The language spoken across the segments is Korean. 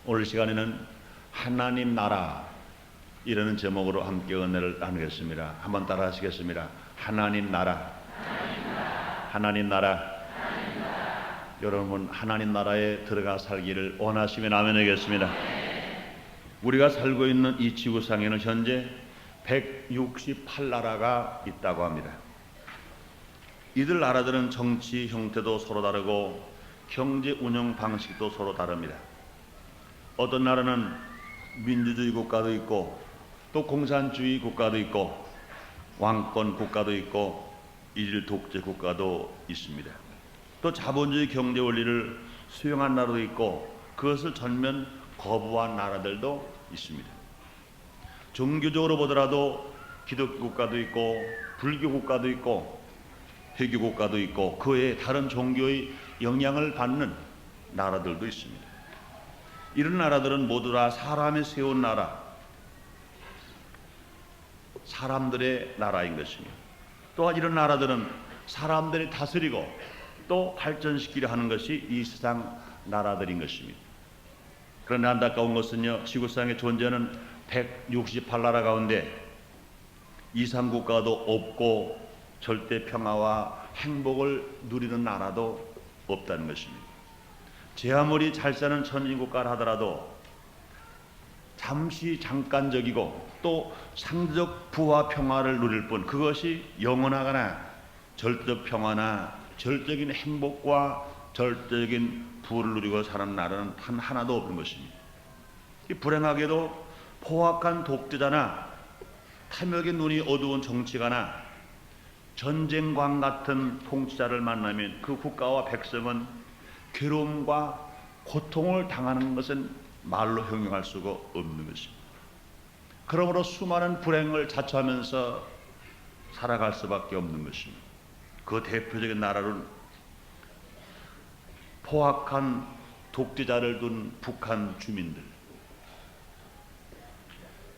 오늘 시간에는 하나님 나라 이라는 제목으로 함께 은혜를 나누겠습니다. 한번 따라 하시겠습니다. 하나님 나라. 하나님 나라. 여러분 하나님 나라에 들어가 살기를 원하시면 아멘 하겠습니다. 우리가 살고 있는 이 지구상에는 현재 168나라가 있다고 합니다. 이들 나라들은 정치 형태도 서로 다르고 경제 운영 방식도 서로 다릅니다. 어떤 나라는 민주주의 국가도 있고 또 공산주의 국가도 있고 왕권 국가도 있고 일일 독재 국가도 있습니다. 또 자본주의 경제 원리를 수용한 나라도 있고 그것을 전면 거부한 나라들도 있습니다. 종교적으로 보더라도 기독교 국가도 있고 불교 국가도 있고 회교 국가도 있고 그 외에 다른 종교의 영향을 받는 나라들도 있습니다. 이런 나라들은 모두 다 사람이 세운 나라, 사람들의 나라인 것입니다. 또한 이런 나라들은 사람들이 다스리고 또 발전시키려 하는 것이 이 세상 나라들인 것입니다. 그런데 안타까운 것은요, 지구상에 존재하는 168나라 가운데 이상 국가도 없고 절대 평화와 행복을 누리는 나라도 없다는 것입니다. 제 아무리 잘 사는 선진국가를 하더라도 잠시 잠깐적이고 또 상대적 부와 평화를 누릴 뿐 그것이 영원하거나 절대적 평화나 절대적인 행복과 절대적인 부를 누리고 사는 나라는 단 하나도 없는 것입니다. 불행하게도 포악한 독재자나 탐욕의 눈이 어두운 정치가나 전쟁광 같은 통치자를 만나면 그 국가와 백성은 괴로움과 고통을 당하는 것은 말로 형용할 수가 없는 것입니다. 그러므로 수많은 불행을 자초하면서 살아갈 수밖에 없는 것입니다. 그 대표적인 나라는 포악한 독재자를 둔 북한 주민들,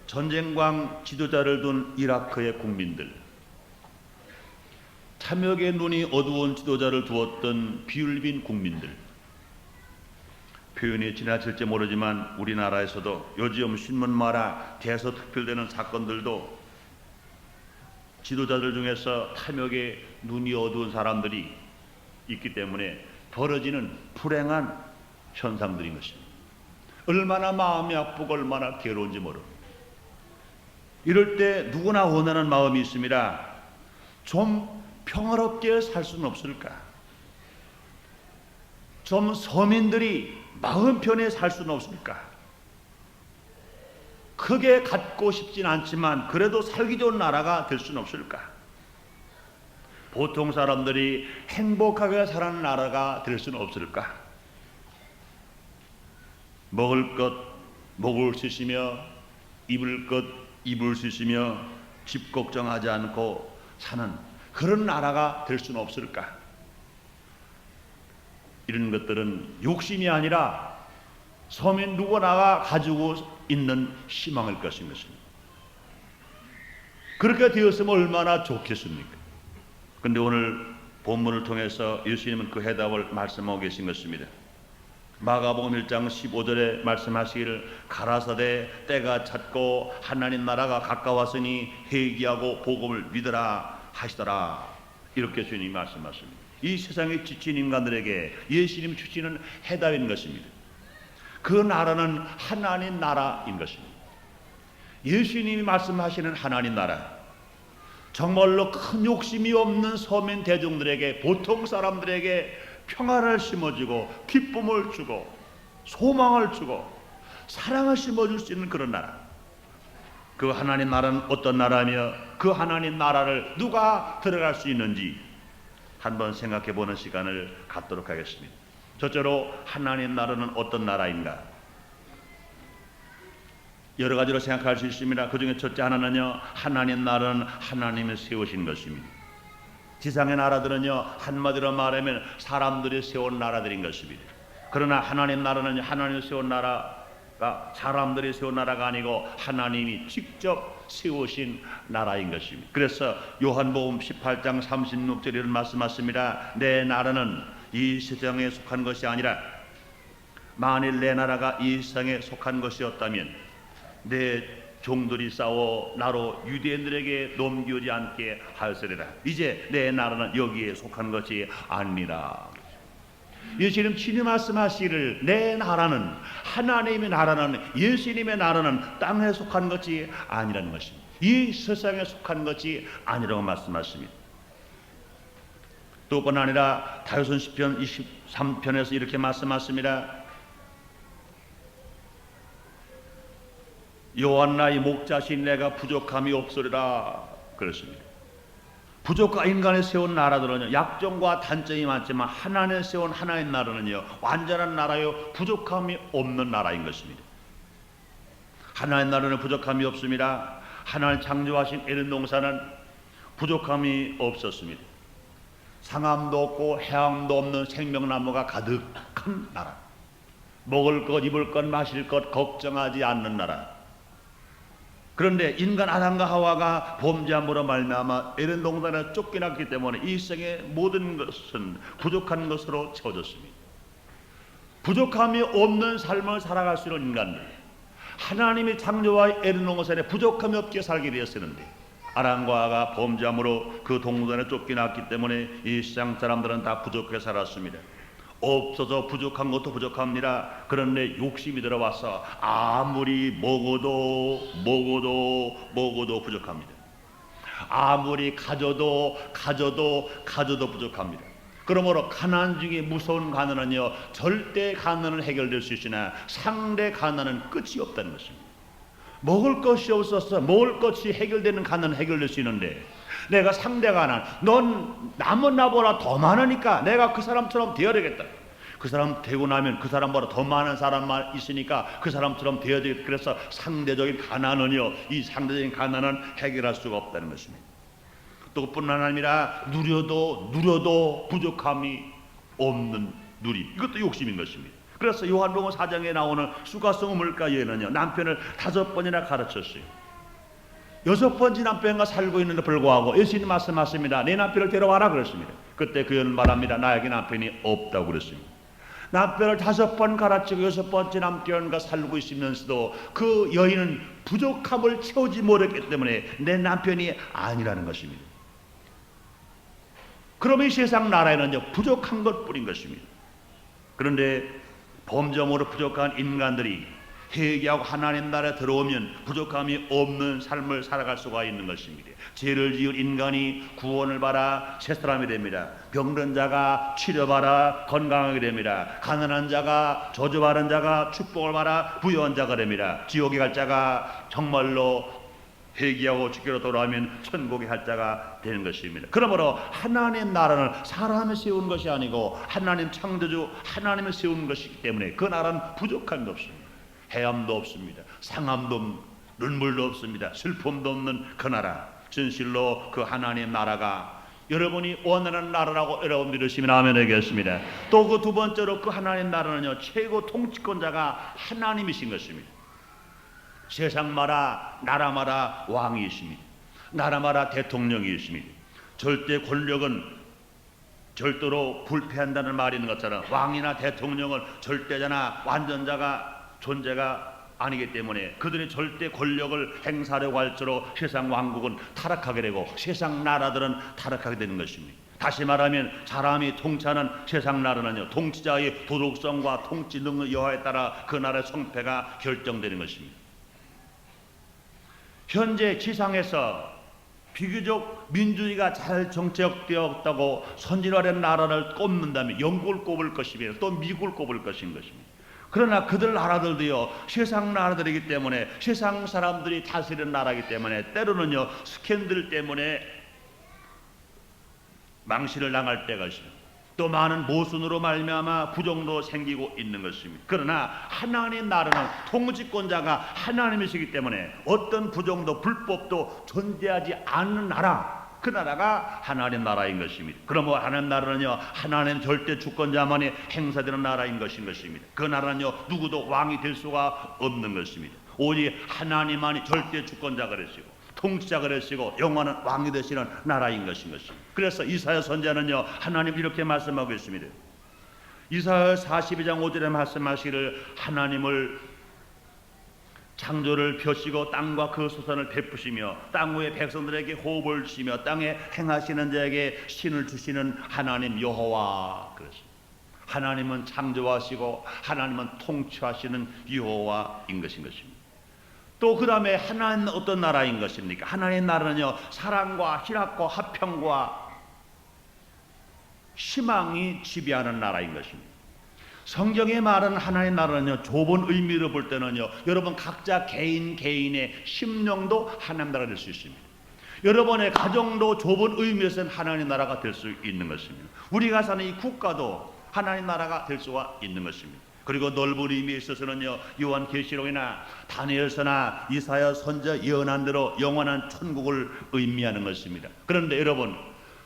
전쟁광 지도자를 둔 이라크의 국민들, 탐욕의 눈이 어두운 지도자를 두었던 비율빈 국민들. 표현이 지나칠지 모르지만 우리나라에서도 요즘 신문마다 대서특필되는 사건들도 지도자들 중에서 탐욕의 눈이 어두운 사람들이 있기 때문에 벌어지는 불행한 현상들인 것입니다. 얼마나 마음이 아프고 얼마나 괴로운지 모릅니다. 이럴 때 누구나 원하는 마음이 있습니다. 좀 평화롭게 살 수는 없을까? 좀 서민들이 마음 편히 살 수는 없을까? 크게 갖고 싶진 않지만 그래도 살기 좋은 나라가 될 수는 없을까? 보통 사람들이 행복하게 사는 나라가 될 수는 없을까? 먹을 것 먹을 수 있으며 입을 것 입을 수 있으며 집 걱정하지 않고 사는 그런 나라가 될 수는 없을까? 이런 것들은 욕심이 아니라 서민 누구나가 가지고 있는 희망일 것인 것입니다. 그렇게 되었으면 얼마나 좋겠습니까? 그런데 오늘 본문을 통해서 예수님은 그 해답을 말씀하고 계신 것입니다. 마가복음 1장 15절에 말씀하시기를 가라사대 때가 찼고 하나님 나라가 가까웠으니 회개하고 복음을 믿으라 하시더라. 이렇게 주님이 말씀하십니다. 이 세상에 지친 인간들에게 예수님이 주시는 해답인 것입니다. 그 나라는 하나님 나라인 것입니다. 예수님이 말씀하시는 하나님 나라, 정말로 큰 욕심이 없는 서민 대중들에게, 보통 사람들에게 평화를 심어주고 기쁨을 주고 소망을 주고 사랑을 심어줄 수 있는 그런 나라. 그 하나님 나라는 어떤 나라며 그 하나님 나라를 누가 들어갈 수 있는지 한번 생각해 보는 시간을 갖도록 하겠습니다. 첫째로 하나님 나라는 어떤 나라인가? 여러 가지로 생각할 수 있습니다. 그 중에 첫째 하나는요, 하나님 나라는 하나님이 세우신 것입니다. 지상의 나라들은요, 한마디로 말하면 사람들이 세운 나라들인 것입니다. 그러나 하나님 나라는 하나님이 세운 나라가 사람들이 세운 나라가 아니고 하나님이 직접 세우신 나라인 것입니다. 그래서 요한복음 18장 36절에 이런 말씀하십니다. 내 나라는 이 세상에 속한 것이 아니라 만일 내 나라가 이 세상에 속한 것이었다면 내 종들이 싸워 나로 유대인들에게 넘기지 않게 하였으리라. 이제 내 나라는 여기에 속한 것이 아니라. 예수님 친히 말씀하시기를 내 나라는, 하나님의 나라는, 예수님의 나라는 땅에 속한 것이 아니라는 것입니다. 이 세상에 속한 것이 아니라고 말씀하십니다. 또 뿐 아니라 다윗은 시편 23편에서 이렇게 말씀하십니다. 여호와 나의 목자신 내가 부족함이 없으리라 그랬습니다. 부족과 인간이 세운 나라들은요, 약점과 단점이 많지만 하나님 세운 하나의 나라는요, 완전한 나라요, 부족함이 없는 나라인 것입니다. 하나님 나라는 부족함이 없습니다. 하나님 창조하신 에덴 동산은 부족함이 없었습니다. 상함도 없고 해함도 없는 생명나무가 가득한 나라, 먹을 것, 입을 것, 마실 것 걱정하지 않는 나라. 그런데 인간 아담과 하와가 범죄함으로 말미암아 에덴 동산에 쫓겨났기 때문에 이 세상의 모든 것은 부족한 것으로 채워졌습니다. 부족함이 없는 삶을 살아갈 수 있는 인간들, 하나님의 창조와 에덴 동산에 부족함이 없게 살게 되었었는데 아담과 하와가 범죄함으로 그 동산에 쫓겨났기 때문에 이 세상 사람들은 다 부족해 살았습니다. 없어서 부족한 것도 부족합니다. 그런데 욕심이 들어와서 아무리 먹어도 부족합니다. 아무리 가져도 부족합니다. 그러므로 가난 중에 무서운 가난은요, 절대 가난은 해결될 수 있으나 상대 가난은 끝이 없다는 것입니다. 먹을 것이 없어서 먹을 것이 해결되는 가난은 해결될 수 있는데, 내가 상대 가난, 넌 남은 나보다 더 많으니까 내가 그 사람처럼 되어야 되겠다. 그 사람 되고 나면 그 사람보다 더 많은 사람만 있으니까 그 사람처럼 되어야 되겠다. 그래서 상대적인 가난은요, 이 상대적인 가난은 해결할 수가 없다는 것입니다. 또 뿐만 아니라 누려도 부족함이 없는 누림, 이것도 욕심인 것입니다. 그래서 요한복음 4장에 나오는 수가성 우물가에는요, 남편을 5번이나 가르쳤어요. 6번째 남편과 살고 있는데 불구하고 예수님 말씀하십니다. 내 남편을 데려와라 그랬습니다. 그때 그 여인은 말합니다. 나에게 남편이 없다고 그랬습니다. 남편을 5번 가르치고 6번째 남편과 살고 있으면서도 그 여인은 부족함을 채우지 못했기 때문에 내 남편이 아니라는 것입니다. 그러면 이 세상 나라에는요, 부족한 것뿐인 것입니다. 그런데 범죄함으로 부족한 인간들이 회개하고 하나님 나라에 들어오면 부족함이 없는 삶을 살아갈 수가 있는 것입니다. 죄를 지은 인간이 구원을 받아 새 사람이 됩니다. 병든 자가 치료받아 건강하게 됩니다. 가난한 자가, 저주받은 자가 축복을 받아 부유한 자가 됩니다. 지옥에 갈 자가 정말로 회개하고 주께로 돌아오면 천국에 갈 자가 되는 것입니다. 그러므로 하나님 나라는 사람이 세운 것이 아니고 하나님 창조주 하나님이 세운 것이기 때문에 그 나라는 부족한 게 없습니다. 해함도 없습니다. 상함도 눈물도 없습니다. 슬픔도 없는 그 나라, 진실로 그 하나님 나라가 여러분이 원하는 나라라고 여러분 믿으시면 아멘 하겠습니다. 또 그 두 번째로 그 하나님 나라는요, 최고 통치권자가 하나님이신 것입니다. 세상마다 나라마다 왕이십니다. 나라마다 대통령이십니다. 절대 권력은 절대로 불패한다는 말이 있는 것처럼 왕이나 대통령은 절대자나 완전자가 존재가 아니기 때문에 그들이 절대 권력을 행사하려고 할수록 세상 왕국은 타락하게 되고 세상 나라들은 타락하게 되는 것입니다. 다시 말하면 사람이 통치하는 세상 나라는요, 통치자의 도덕성과 통치 능력 여하에 따라 그 나라의 성패가 결정되는 것입니다. 현재 지상에서 비교적 민주주의가 잘 정착되었다고 선진화된 나라를 꼽는다면 영국을 꼽을 것이며 또 미국을 꼽을 것인 것입니다. 그러나 그들 나라들도요, 세상 나라들이기 때문에 세상 사람들이 다스리는 나라이기 때문에 때로는요, 스캔들 때문에 망신을 당할 때가 있어요. 또 많은 모순으로 말미암아 부정도 생기고 있는 것입니다. 그러나 하나님 나라는 통치권자가 하나님이시기 때문에 어떤 부정도 불법도 존재하지 않는 나라, 그 나라가 하나님 나라인 것입니다. 그러므로 하나님 나라는요, 하나님 절대 주권자만이 행사되는 나라인 것입니다. 그 나라는요, 누구도 왕이 될 수가 없는 것입니다. 오직 하나님만이 절대 주권자가 되시고 통치자가 되시고 영원한 왕이 되시는 나라인 것입니다. 그래서 이사야 선지자는요, 하나님 이렇게 말씀하고 있습니다. 이사야 42장 5절에 말씀하시기를 하나님을 창조를 펴시고 땅과 그 소산을 베푸시며 땅 위의 백성들에게 호흡을 주시며 땅에 행하시는 자에게 신을 주시는 하나님 여호와. 그렇습니다. 하나님은 창조하시고 하나님은 통치하시는 여호와인 것입니다. 또 그 다음에 하나님은 어떤 나라인 것입니까? 하나님의 나라는요, 사랑과 희락과 화평과 희망이 지배하는 나라인 것입니다. 성경에 말하는 하나님의 나라는요, 좁은 의미로 볼 때는요, 여러분 각자 개인의 심령도 하나님 나라가 될 수 있습니다. 여러분의 가정도 좁은 의미에서는 하나님 나라가 될 수 있는 것입니다. 우리가 사는 이 국가도 하나님 나라가 될 수가 있는 것입니다. 그리고 넓은 의미에 있어서는요, 요한계시록이나 다니엘서나 이사야 선지자 예언한 대로 영원한 천국을 의미하는 것입니다. 그런데 여러분,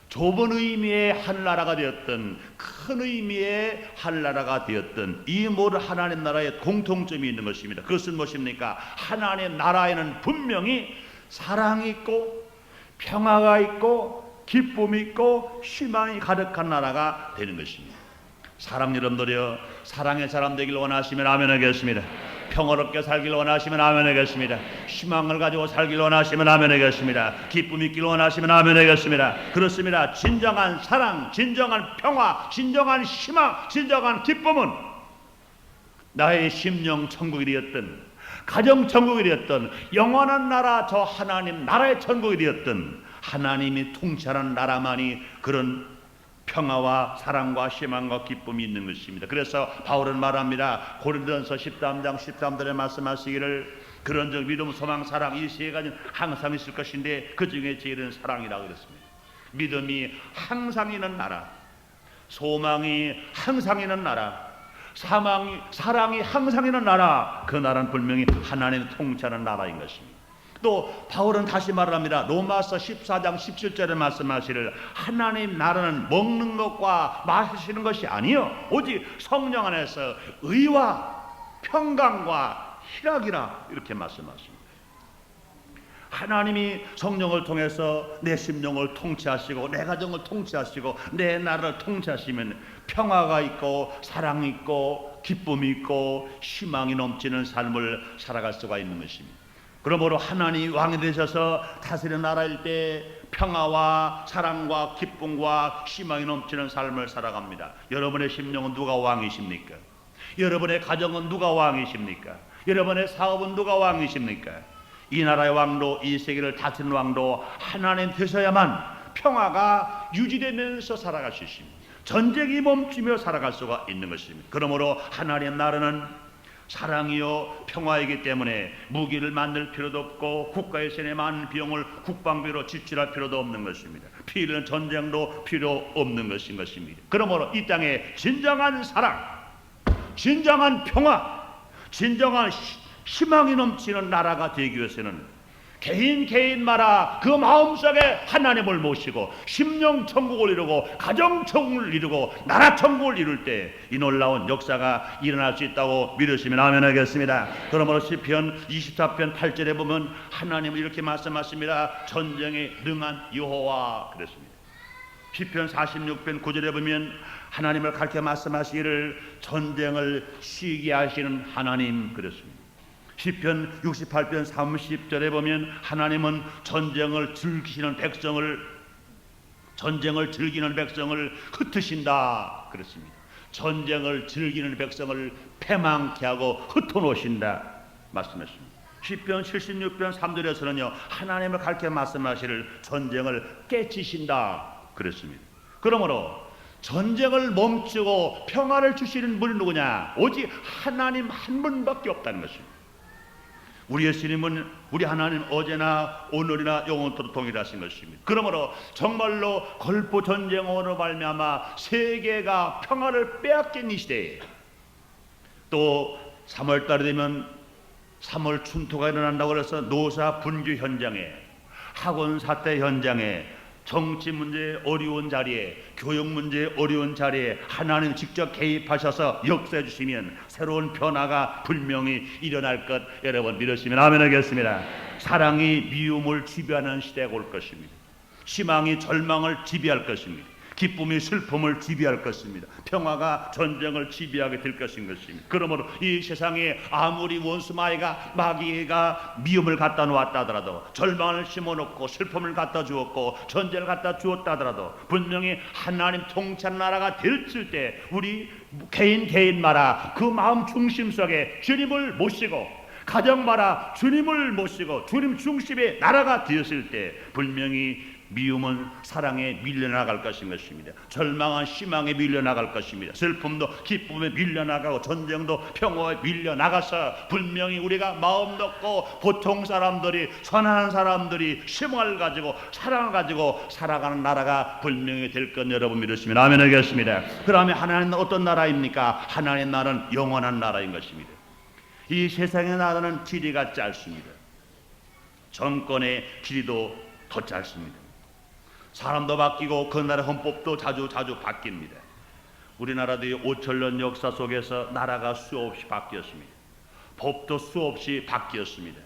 좁은 의미의 하늘나라가 되었던 큰 의미의 하늘나라가 되었던 이 모든 하나님 나라의 공통점이 있는 것입니다. 그것은 무엇입니까? 하나님 나라에는 분명히 사랑이 있고 평화가 있고 기쁨이 있고 희망이 가득한 나라가 되는 것입니다. 사랑 여러분들이여, 사랑의 사람 되길 원하시면 아멘 하겠습니다. 평화롭게 살길 원하시면 아멘 하겠습니다. 희망을 가지고 살길 원하시면 아멘 하겠습니다. 기쁨이 있길 원하시면 아멘 하겠습니다. 그렇습니다. 진정한 사랑, 진정한 평화, 진정한 희망, 진정한 기쁨은 나의 심령 천국이 되었던, 가정 천국이 되었던, 영원한 나라 저 하나님 나라의 천국이 되었던 하나님이 통치하는 나라만이 그런 평화와 사랑과 희망과 기쁨이 있는 것입니다. 그래서 바울은 말합니다. 고린도전서 13장 13절에 말씀하시기를 그런즉 믿음, 소망, 사랑 이 세 가지는 항상 있을 것인데 그 중에 제일은 사랑이라고 그랬습니다. 믿음이 항상 있는 나라, 소망이 항상 있는 나라, 사랑이 항상 있는 나라, 그 나라는 분명히 하나님이 통치하는 나라인 것입니다. 또 바울은 다시 말합니다. 로마서 14장 17절에 말씀하시를 하나님 나라는 먹는 것과 마시는 것이 아니요 오직 성령 안에서 의와 평강과 희락이라 이렇게 말씀하십니다. 하나님이 성령을 통해서 내 심령을 통치하시고 내 가정을 통치하시고 내 나라를 통치하시면 평화가 있고 사랑이 있고 기쁨이 있고 희망이 넘치는 삶을 살아갈 수가 있는 것입니다. 그러므로 하나님이 왕이 되셔서 다스리는 나라일 때 평화와 사랑과 기쁨과 희망이 넘치는 삶을 살아갑니다. 여러분의 심령은 누가 왕이십니까? 여러분의 가정은 누가 왕이십니까? 여러분의 사업은 누가 왕이십니까? 이 나라의 왕도, 이 세계를 다스리는 왕도 하나님 되셔야만 평화가 유지되면서 살아갈 수 있습니다. 전쟁이 멈추며 살아갈 수가 있는 것입니다. 그러므로 하나님의 나라는 사랑이요 평화이기 때문에 무기를 만들 필요도 없고 국가의 세뇌 많은 비용을 국방비로 지출할 필요도 없는 것입니다. 피 흘리는 전쟁도 필요 없는 것인 것입니다. 그러므로 이 땅에 진정한 사랑, 진정한 평화, 진정한 희망이 넘치는 나라가 되기 위해서는 개인마다 그 마음속에 하나님을 모시고 심령 천국을 이루고 가정 천국을 이루고 나라 천국을 이룰 때 이 놀라운 역사가 일어날 수 있다고 믿으시면 아멘 하겠습니다. 그러므로 시편 24편 8절에 보면 하나님은 이렇게 말씀하십니다. 전쟁에 능한 여호와 그랬습니다. 시편 46편 9절에 보면 하나님을 가르쳐 말씀하시기를 전쟁을 쉬게 하시는 하나님 그랬습니다. 시편 68편 30절에 보면 하나님은 전쟁을 즐기는 백성을 흩으신다 그랬습니다. 전쟁을 즐기는 백성을 패망케 하고 흩어놓으신다 말씀했습니다. 시편 76편 3절에서는요 하나님을 가르쳐 말씀하시를 전쟁을 깨치신다 그랬습니다. 그러므로 전쟁을 멈추고 평화를 주시는 분이 누구냐? 오직 하나님 한 분밖에 없다는 것입니다. 우리 예수님은 우리 하나님 어제나 오늘이나 영원토록 동일하신 것입니다. 그러므로 정말로 걸포 전쟁으로 말미암아 세계가 평화를 빼앗긴 이 시대에 또 3월달이 되면 3월 춘토가 일어난다고 해서 노사 분규 현장에 학원 사태 현장에 정치 문제 어려운 자리에 교육 문제 어려운 자리에 하나님 직접 개입하셔서 역사해 주시면 새로운 변화가 분명히 일어날 것 여러분 믿으시면 아멘 하겠습니다. 사랑이 미움을 지배하는 시대가 올 것입니다. 희망이 절망을 지배할 것입니다. 기쁨이 슬픔을 지배할 것입니다. 평화가 전쟁을 지배하게 될 것입니다. 그러므로 이 세상에 아무리 원수 마귀가 미움을 갖다 놓았다 하더라도, 절망을 심어놓고 슬픔을 갖다 주었고 전쟁을 갖다 주었다 하더라도, 분명히 하나님 통치하는 나라가 됐을 때 우리 개인마다 그 마음 중심 속에 주님을 모시고, 가정마다 주님을 모시고 주님 중심의 나라가 되었을 때 분명히 미움은 사랑에 밀려나갈 것입니다. 절망은 희망에 밀려나갈 것입니다. 슬픔도 기쁨에 밀려나가고 전쟁도 평화에 밀려나가서 분명히 우리가 마음 놓고 보통 사람들이, 선한 사람들이 희망을 가지고 사랑을 가지고 살아가는 나라가 분명히 될 것 여러분 믿으시면 아멘 하겠습니다. 그러면 하나님은 어떤 나라입니까? 하나님 나라는 영원한 나라인 것입니다. 이 세상의 나라는 길이가 짧습니다. 정권의 길이도 더 짧습니다. 사람도 바뀌고 그 나라 헌법도 자주 바뀝니다. 우리나라도 5천년 역사 속에서 나라가 수없이 바뀌었습니다. 법도 수없이 바뀌었습니다.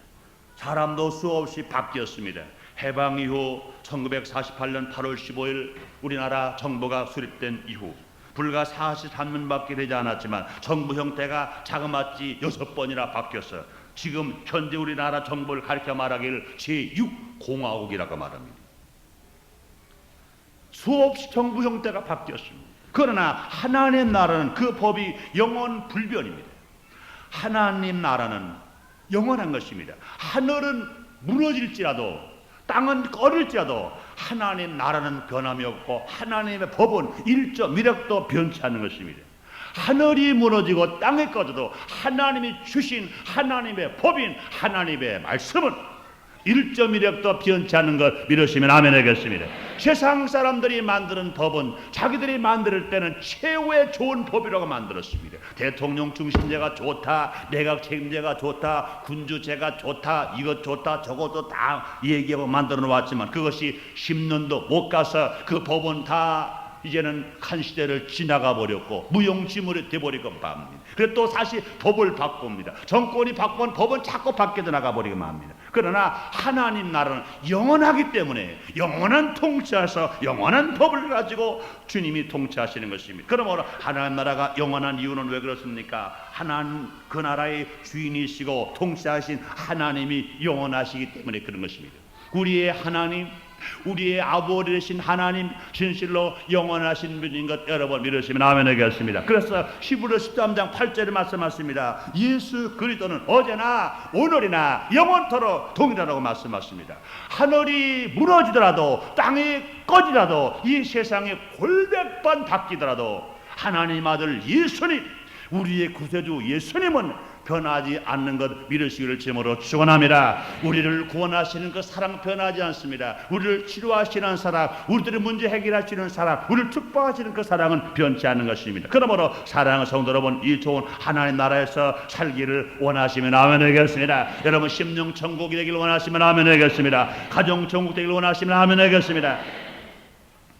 사람도 수없이 바뀌었습니다. 해방 이후 1948년 8월 15일 우리나라 정부가 수립된 이후 불과 43년밖에 되지 않았지만 정부 형태가 자그마치 6번이나 바뀌었어요. 지금 현재 우리나라 정부를 가리켜 말하기를 제6공화국이라고 말합니다. 수없이 정부 형태가 바뀌었습니다. 그러나 하나님 나라는 그 법이 영원 불변입니다. 하나님 나라는 영원한 것입니다. 하늘은 무너질지라도 땅은 꺼질지라도 하나님 나라는 변함이 없고 하나님의 법은 일조 미력도 변치 않는 것입니다. 하늘이 무너지고 땅이 꺼져도 하나님이 주신 하나님의 법인 하나님의 말씀은 1.1력도 변치 않는 것 믿으시면 아멘 하겠습니다. 세상 사람들이 만드는 법은 자기들이 만들 때는 최고의 좋은 법이라고 만들었습니다. 대통령 중심제가 좋다, 내각 책임제가 좋다, 군주제가 좋다, 이것 좋다, 저것도 다 얘기하고 만들어 놓았지만 그것이 10년도 못 가서 그 법은 다 이제는 한 시대를 지나가 버렸고 무용지물이 돼버리고 맙니다. 그래서 또 다시 법을 바꿉니다. 정권이 바꾸면 법은 자꾸 바뀌어 나가 버리고 맙니다. 그러나 하나님 나라는 영원하기 때문에 영원한 통치하셔서 영원한 법을 가지고 주님이 통치하시는 것입니다. 그러므로 하나님 나라가 영원한 이유는 왜 그렇습니까? 하나님 그 나라의 주인이시고 통치하신 하나님이 영원하시기 때문에 그런 것입니다. 우리의 하나님, 우리의 아버지 되신 하나님 진실로 영원하신 분인 것 여러분 믿으시면 아멘 하겠습니다. 그래서 히브리서 13장 8절에 말씀하십니다. 예수 그리스도는 어제나 오늘이나 영원토록 동일하다고 말씀하십니다. 하늘이 무너지더라도 땅이 꺼지더라도 이 세상에 골백번 바뀌더라도 하나님 아들 예수님, 우리의 구세주 예수님은 변하지 않는 것 믿으시기를 제목으로 축원합니다. 우리를 구원하시는 그 사랑 변하지 않습니다. 우리를 치료하시는 사랑, 우리들의 문제 해결하시는 사랑, 우리를 축복하시는 그 사랑은 변치 않는 것입니다. 그러므로 사랑하는 성도 여러분, 이 좋은 하나님 나라에서 살기를 원하시면 아멘 하겠습니다. 여러분 심령 천국이 되기를 원하시면 아멘 하겠습니다. 가정 천국 되기를 원하시면 아멘 하겠습니다.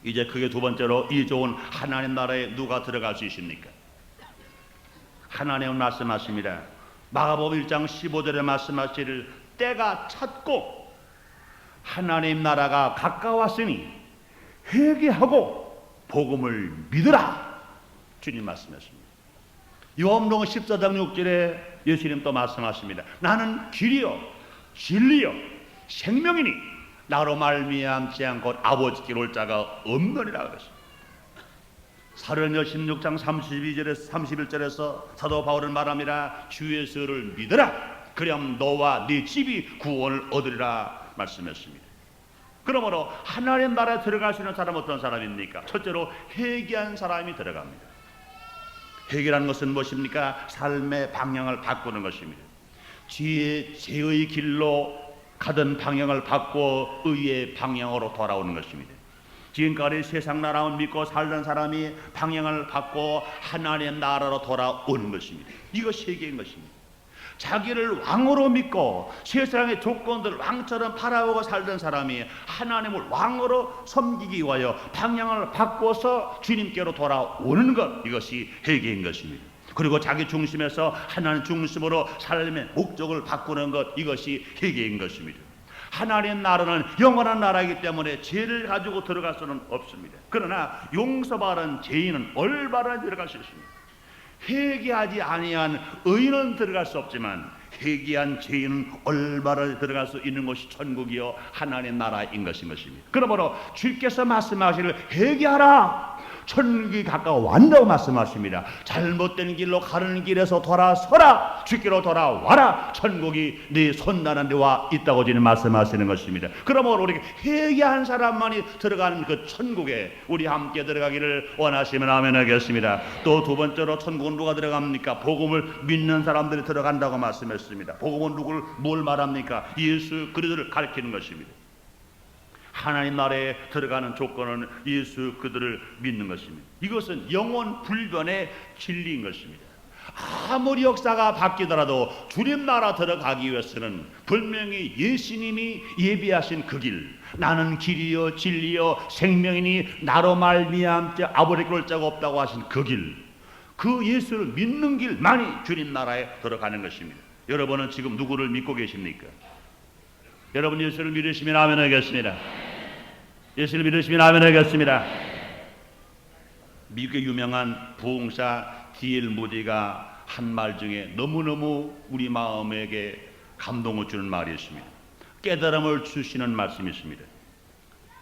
이제 그게 두 번째로 이 좋은 하나님 나라에 누가 들어갈 수 있습니까? 하나님은 말씀하십니다. 마가복음 1장 15절에 말씀하시기를 때가 찼고 하나님 나라가 가까웠으니 회개하고 복음을 믿으라. 주님 말씀하십니다. 요한복음 14장 6절에 예수님 또 말씀하십니다. 나는 길이요 진리요 생명이니 나로 말미암지 않고 아버지께로 올 자가 없느니라 그랬습니다. 사도행전 16장 32절에서 31절에서 사도 바울은 말합니다. 주 예수를 믿으라. 그럼 너와 네 집이 구원을 얻으리라 말씀했습니다. 그러므로 하나님 나라에 들어갈 수 있는 사람은 어떤 사람입니까? 첫째로 회개한 사람이 들어갑니다. 회개라는 것은 무엇입니까? 삶의 방향을 바꾸는 것입니다. 죄의 길로 가던 방향을 바꾸어 의의 방향으로 돌아오는 것입니다. 지금까지 세상 나라만 믿고 살던 사람이 방향을 바꿔 하나님의 나라로 돌아오는 것입니다. 이것이 회개인 것입니다. 자기를 왕으로 믿고 세상의 조건들 왕처럼 바라보고 살던 사람이 하나님을 왕으로 섬기기 위하여 방향을 바꿔서 주님께로 돌아오는 것, 이것이 회개인 것입니다. 그리고 자기 중심에서 하나님 중심으로 삶의 목적을 바꾸는 것, 이것이 회개인 것입니다. 하나님 나라는 영원한 나라이기 때문에 죄를 가지고 들어갈 수는 없습니다. 그러나 용서받은 죄인은 올바로 들어갈 수 있습니다. 회개하지 아니한 의인은 들어갈 수 없지만 회개한 죄인은 올바로 들어갈 수 있는 것이 천국이요 하나님 나라인 것입니다. 그러므로 주께서 말씀하시기를 회개하라, 천국이 가까워왔다고 말씀하십니다. 잘못된 길로 가는 길에서 돌아서라, 주께로 돌아와라, 천국이 네 손나는 데와 있다고 지금 말씀하시는 것입니다. 그러므로 우리 회개한 사람만이 들어가는 그 천국에 우리 함께 들어가기를 원하시면 아멘 하겠습니다. 또 두 번째로 천국은 누가 들어갑니까? 복음을 믿는 사람들이 들어간다고 말씀했습니다. 복음은 누구를 뭘 말합니까? 예수 그리스도를 가리키는 것입니다. 하나님 나라에 들어가는 조건은 예수 그들을 믿는 것입니다. 이것은 영원 불변의 진리인 것입니다. 아무리 역사가 바뀌더라도 주님 나라 들어가기 위해서는 분명히 예수님이 예비하신 그 길, 나는 길이요 진리요 생명이니 나로 말미암지 아버지께 올 자가 없다고 하신 그 길, 그 예수를 믿는 길만이 주님 나라에 들어가는 것입니다. 여러분은 지금 누구를 믿고 계십니까? 여러분 예수를 믿으시면 아멘 하겠습니다. 예수를 믿으시면 아멘 하겠습니다. 미국의 유명한 부흥사 D.L. 무디가 한 말 중에 너무너무 우리 마음에게 감동을 주는 말이 있습니다. 깨달음을 주시는 말씀이 있습니다.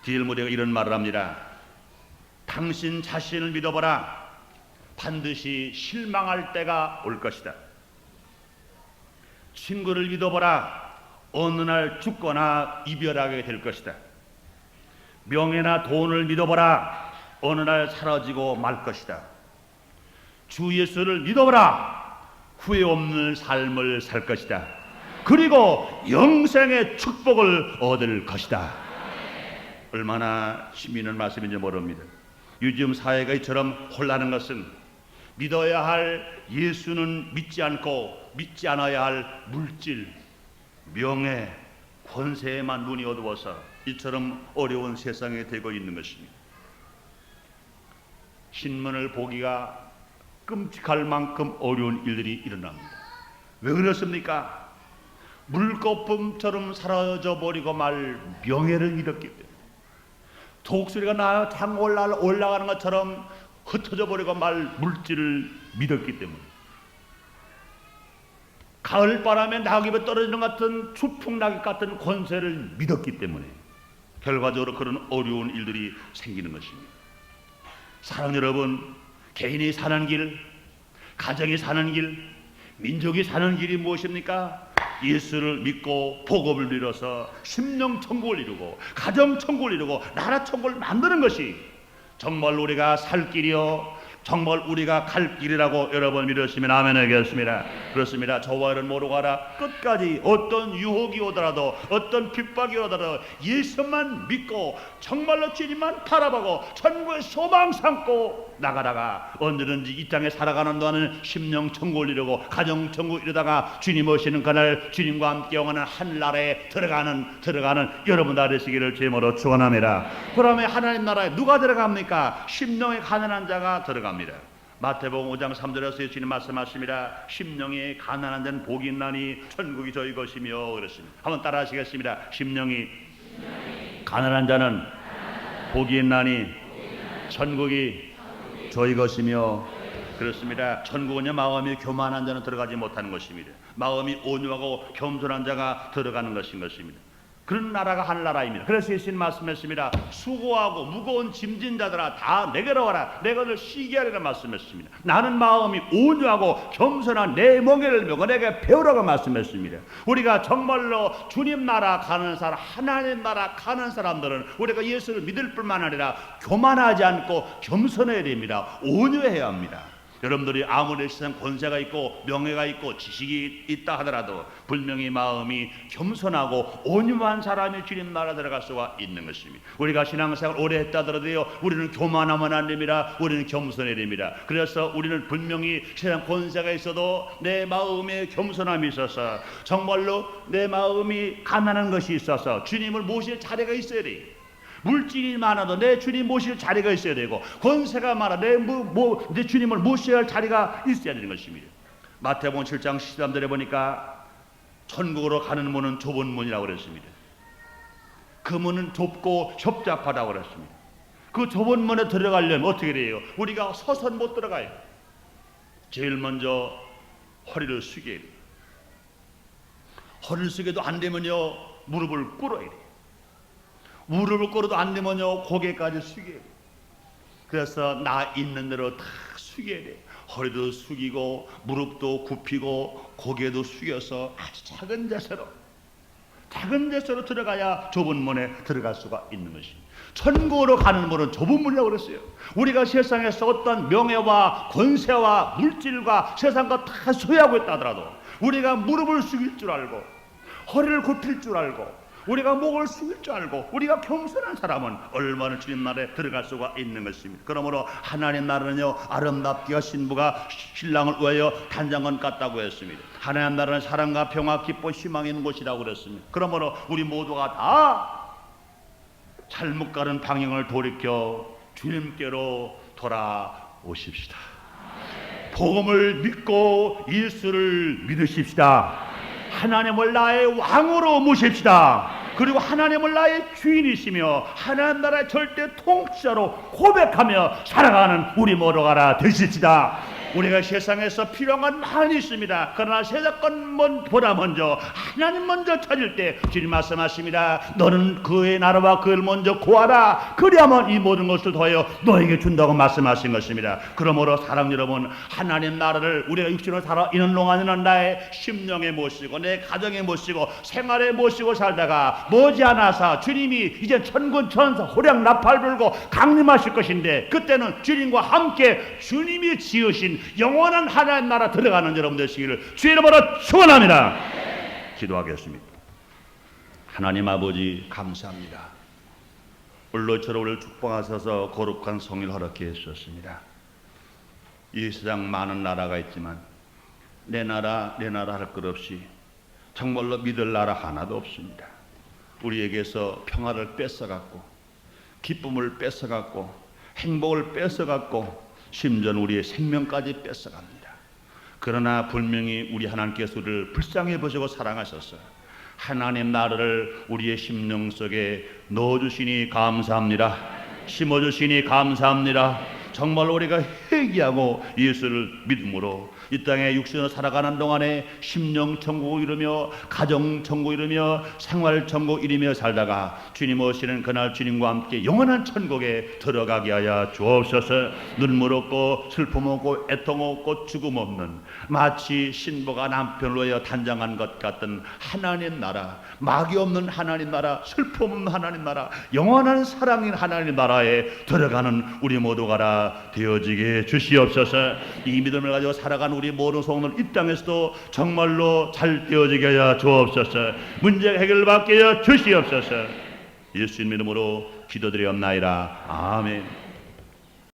D.L. 무디가 이런 말을 합니다. 당신 자신을 믿어보라. 반드시 실망할 때가 올 것이다. 친구를 믿어보라. 어느 날 죽거나 이별하게 될 것이다. 명예나 돈을 믿어보라. 어느 날 사라지고 말 것이다. 주 예수를 믿어보라. 후회 없는 삶을 살 것이다. 그리고 영생의 축복을 얻을 것이다. 얼마나 힘 있는 말씀인지 모릅니다. 요즘 사회가 이처럼 혼란한 것은 믿어야 할 예수는 믿지 않고 믿지 않아야 할 물질, 명예, 권세에만 눈이 어두워서 이처럼 어려운 세상에 되고 있는 것입니다. 신문을 보기가 끔찍할 만큼 어려운 일들이 일어납니다. 왜 그렇습니까? 물거품처럼 사라져 버리고 말 명예를 잃었기 때문에, 독수리가 나 장 올라가는 것처럼 흩어져 버리고 말 물질을 믿었기 때문에, 가을바람에 낙엽에 떨어지는 것 같은 추풍낙엽 같은 권세를 믿었기 때문에 결과적으로 그런 어려운 일들이 생기는 것입니다. 사랑 여러분, 개인이 사는 길, 가정이 사는 길, 민족이 사는 길이 무엇입니까? 예수를 믿고 복음을 이뤄서 심령 천국을 이루고 가정 천국을 이루고 나라 천국을 만드는 것이 정말 우리가 살 길이요 정말 우리가 갈 길이라고 여러분 믿으시면 아멘 하겠습니다. 그렇습니다. 저와 여러분 모두 가라. 끝까지 어떤 유혹이 오더라도 어떤 핍박이 오더라도 예수만 믿고 정말로 주님만 바라보고 천국의 소망 삼고 나가다가 언제든지 이 땅에 살아가는 동안은 심령 천국을 이루고 가정 천국 이루다가 주님 오시는 그날 주님과 함께 영원한 한나라에 들어가는 여러분 다 되시기를 주님으로 축원합니다. 그러면 하나님 나라에 누가 들어갑니까? 심령의 가난한 자가 들어갑니다. 마태복음 5장 3절에서 주님 말씀하십니다. 심령이 가난한 자는 복이 있나니 천국이 저희 것이며 그랬습니다. 한번 따라 하시겠습니다. 심령이 가난한 자는 복이 있나니 천국이 저희 것이며 그렇습니다. 천국은요 마음이 교만한 자는 들어가지 못하는 것입니다. 마음이 온유하고 겸손한 자가 들어가는 것입니다. 그런 나라가 한나라입니다. 그래서 예수님 말씀했습니다. 수고하고 무거운 짐진 자들아 다 내게로 와라. 내가 너를 쉬게 하리라 말씀했습니다. 나는 마음이 온유하고 겸손한 내 멍에를 메고 내게 배우라고 말씀했습니다. 우리가 정말로 주님 나라 가는 사람, 하나님 나라 가는 사람들은 우리가 예수를 믿을 뿐만 아니라 교만하지 않고 겸손해야 됩니다. 온유해야 합니다. 여러분들이 아무리 세상 권세가 있고 명예가 있고 지식이 있다 하더라도 분명히 마음이 겸손하고 온유한 사람이 주님 나라 들어갈 수가 있는 것입니다. 우리가 신앙생활 오래 했다 하더라도요 우리는 교만하면 안 됩니다. 우리는 겸손해야 됩니다. 그래서 우리는 분명히 세상 권세가 있어도 내 마음에 겸손함이 있어서 정말로 내 마음이 가난한 것이 있어서 주님을 모실 자리가 있어야 돼요. 물질이 많아도 내 주님 모실 자리가 있어야 되고 권세가 많아 내 주님을 모셔야 할 자리가 있어야 되는 것입니다. 마태복음 7장 13절에 보니까 천국으로 가는 문은 좁은 문이라고 그랬습니다. 그 문은 좁고 협잡하다고 그랬습니다. 그 좁은 문에 들어가려면 어떻게 돼요? 우리가 서선 못 들어가요. 제일 먼저 허리를 숙여야 돼요. 허리를 숙여도 안 되면요, 무릎을 꿇어야 돼요. 무릎을 꿇어도 안 되면요, 고개까지 숙여야 돼요. 그래서 나 있는 대로 다 숙여야 돼요. 허리도 숙이고 무릎도 굽히고 고개도 숙여서 아주 작은 자세로 들어가야 좁은 문에 들어갈 수가 있는 것입니다. 천국으로 가는 문은 좁은 문이라고 그랬어요. 우리가 세상에서 어떤 명예와 권세와 물질과 세상과 다 소유하고 있다 하더라도 우리가 무릎을 숙일 줄 알고 허리를 굽힐 줄 알고 우리가 목을 숙일 줄 알고 우리가 겸손한 사람은 얼마나 주님 나라에 들어갈 수가 있는 것입니다. 그러므로 하나님 나라는요, 아름답기가 신부가 신랑을 위하여 단장건 같다고 했습니다. 하나님 나라는 사랑과 평화, 기쁨, 희망이 있는 곳이라고 그랬습니다. 그러므로 우리 모두가 다 잘못 가는 방향을 돌이켜 주님께로 돌아오십시다. 복음을 믿고 예수를 믿으십시다. 하나님을 나의 왕으로 모십시다. 그리고 하나님을 나의 주인이시며 하나님 나라의 절대 통치자로 고백하며 살아가는 우리 모두가 되십시다. 우리가 세상에서 필요한 건 많이 있습니다. 그러나 세상 것보다 먼저 하나님 먼저 찾을 때 주님 말씀하십니다. 너는 그의 나라와 그를 먼저 구하라. 그리하면 이 모든 것을 더하여 너에게 준다고 말씀하신 것입니다. 그러므로 사랑 여러분, 하나님 나라를 우리가 육신으로 살아 있는 동안에는 나의 심령에 모시고 내 가정에 모시고 생활에 모시고 살다가 머지않아서 주님이 이제 천군 천사 호령 나팔 불고 강림하실 것인데 그때는 주님과 함께 주님이 지으신 영원한 하나님 나라 들어가는 여러분 되시기를 주의 이름으로 축원합니다. 기도하겠습니다. 하나님 아버지 감사합니다. 올로처럼 우리를 축복하셔서 거룩한 성일 허락해 주셨습니다. 이 세상 많은 나라가 있지만 내 나라 할 것 없이 정말로 믿을 나라 하나도 없습니다. 우리에게서 평화를 뺏어갔고 기쁨을 뺏어갔고 행복을 뺏어갔고 심지어는 우리의 생명까지 뺏어갑니다. 그러나 분명히 우리 하나님께서 우리를 불쌍히 보시고 사랑하셨어요. 하나님 나라를 우리의 심령 속에 넣어주시니 감사합니다. 심어주시니 감사합니다. 정말 우리가 회개하고 예수를 믿음으로 이 땅에 육신으로 살아가는 동안에 심령 천국을 이루며 가정 천국을 이루며 생활 천국을 이루며 살다가 주님 오시는 그날 주님과 함께 영원한 천국에 들어가게 하여 주옵소서. 눈물 없고 슬픔 없고 애통 없고 죽음 없는 마치 신부가 남편을 위하여 단장한 것 같은 하나님 나라, 마귀 없는 하나님 나라, 슬픔 없는 하나님 나라, 영원한 사랑인 하나님 나라에 들어가는 우리 모두가 되어지게 주시옵소서. 이 믿음을 가지고 살아가는 우리 모든 성도들 이 땅에서도 정말로 잘 되어지게 하여 주옵소서. 문제 해결받게 하여 주시옵소서. 예수님 이름으로 기도드리옵나이다. 아멘.